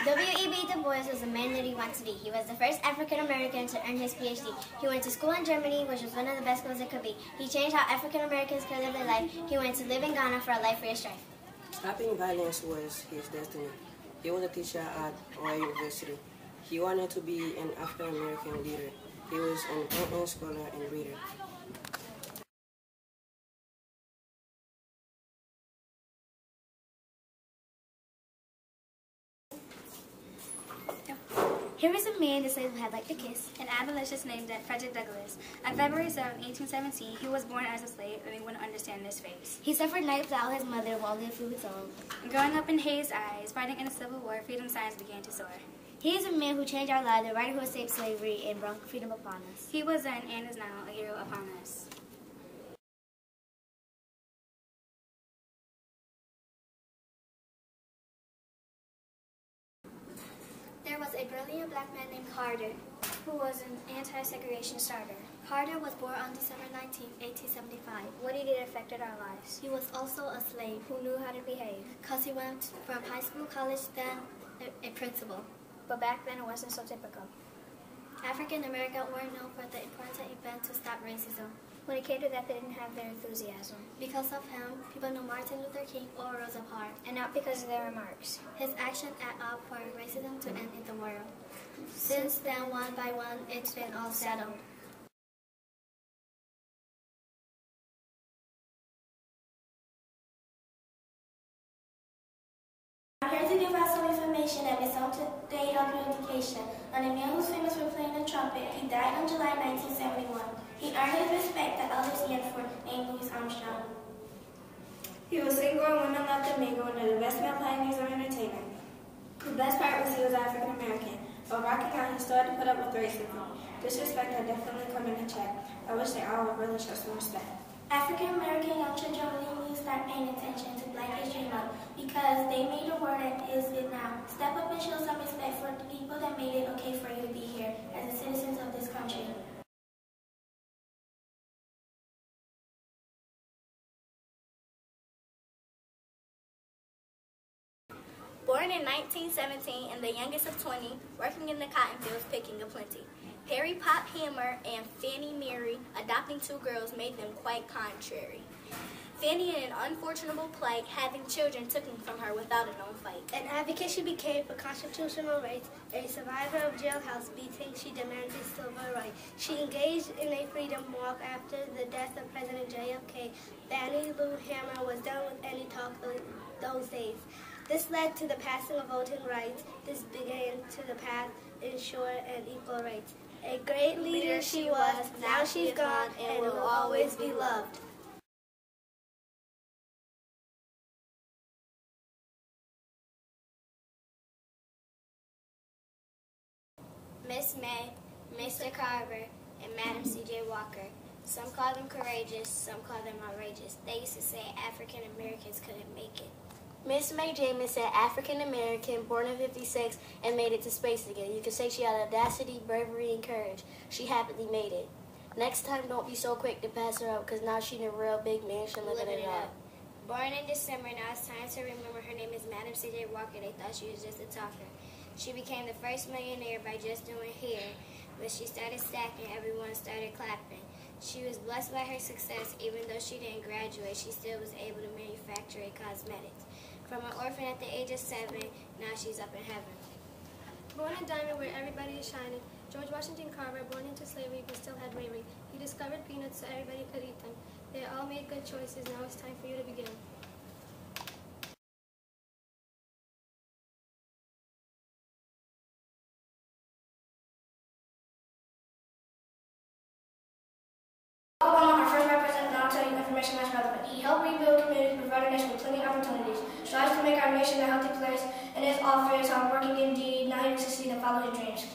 W.E.B. Du Bois was the man that he wanted to be. He was the first African American to earn his PhD. He went to school in Germany, which was one of the best schools it could be. He changed how African Americans could live their life. He went to live in Ghana for a life free of strife. Stopping violence was his destiny. He was a teacher at Ohio University. He wanted to be an African American leader. He was an eminent scholar and reader. Here was a man the slaves had liked to kiss. An abolitionist named Frederick Douglass. On February 7, 1817, he was born as a slave, and we wouldn't understand his face. He suffered night without his mother while lived through his own. Growing up in Hayes' eyes, fighting in the Civil War, freedom signs began to soar. He is a man who changed our lives, the writer who escaped slavery and brought freedom upon us. He was then and is now a hero upon us. There was a brilliant black man named Carter, who was an anti-segregation starter. Carter was born on December 19, 1875. What he did affected our lives. He was also a slave who knew how to behave. because he went from high school, college, then a principal. But back then it wasn't so typical. African Americans were known for the important event to stop racism. When it came to that, they didn't have their enthusiasm. Because of him, people knew Martin Luther King or Rosa Parks, and not because of their remarks. His action at all for racism to end in the world. Since then, one by one, it's been all settled. I'm here to give out some information that is up to date on your education. On a man who's famous for playing the trumpet, he died on July 1971. He earned his respect that others yet for, named Louis Armstrong. He was single and women loved him, being one of the best male pioneers of entertainment. The best part was he was African American. While rocking out, he started to put up with racism. Disrespect had definitely come into check. I wish they all would really show some respect. African American young children really need to start paying attention to Black History Month because they made a word that is it now. Step up and show some respect for the people that made it okay for you to be here as the citizens of this country. Born in 1917 and the youngest of 20, working in the cotton fields picking a plenty. Harry Pop Hammer and Fannie Mary adopting two girls made them quite contrary. Fannie, in an unfortunate plight, having children taken from her without a known fight. An advocate she became for constitutional rights. A survivor of jailhouse beating, she demanded civil rights. She engaged in a freedom walk after the death of President JFK. Fannie Lou Hammer was done with any talk those days. This led to the passing of voting rights. This began to the path ensure and equal rights. A great leader she was, now she's gone and will always be loved. Miss May, Mr. Carver, and Madam C.J. Walker. Some call them courageous, some call them outrageous. They used to say African Americans couldn't make it. Miss May James said African American, born in 56, and made it to space again. You could say she had audacity, bravery, and courage. She happily made it. Next time, don't be so quick to pass her up, because now she's in a real big mansion living it up. Born in December, now it's time to remember her name is Madam C.J. Walker. They thought she was just a talker. She became the first millionaire by just doing hair. When she started stacking, everyone started clapping. She was blessed by her success. Even though she didn't graduate, she still was able to manufacture a cosmetics. From an orphan at the age of 7, now she's up in heaven. Born a diamond where everybody is shining, George Washington Carver, born into slavery but still had bravery. He discovered peanuts so everybody could eat them. They all made good choices. Now it's time for you to begin. Obama, our first Vice President, now I'll tell you information that's relevant. He helped rebuild communities, provide our nation with plenty of opportunities, strives to make our nation a healthy place, and his office hardworking indeed. Now he will succeed and follow his dreams.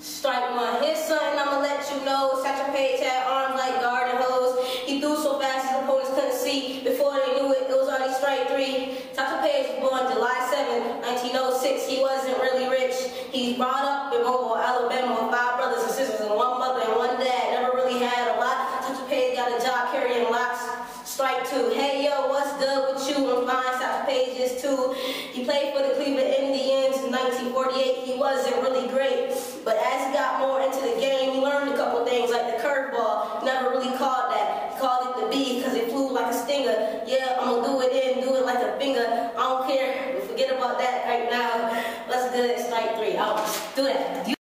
Strike one. Here's something I'ma let you know. Satchel Paige had arms like garden hose. He threw so fast his opponents couldn't see. Before they knew it, it was already strike three. Satchel Paige was born July 7, 1906. He wasn't really rich. He's brought up in Mobile, Alabama with 5 brothers and sisters and 1 mother and 1 dad. Never really had a lot. Satchel Paige got a job carrying locks. Strike two. Hey yo, what's good with you? I'm fine. Satchel Paige is too. played for the Cleveland Indians in 1948. He wasn't really great, but as he got more into the game, he learned a couple things like the curveball. He never really called that. He called it the bee because it flew like a stinger. Yeah, I'm gonna do it in, do it like a finger. I don't care. Forget about that right now. Let's go to strike three. I'll do that.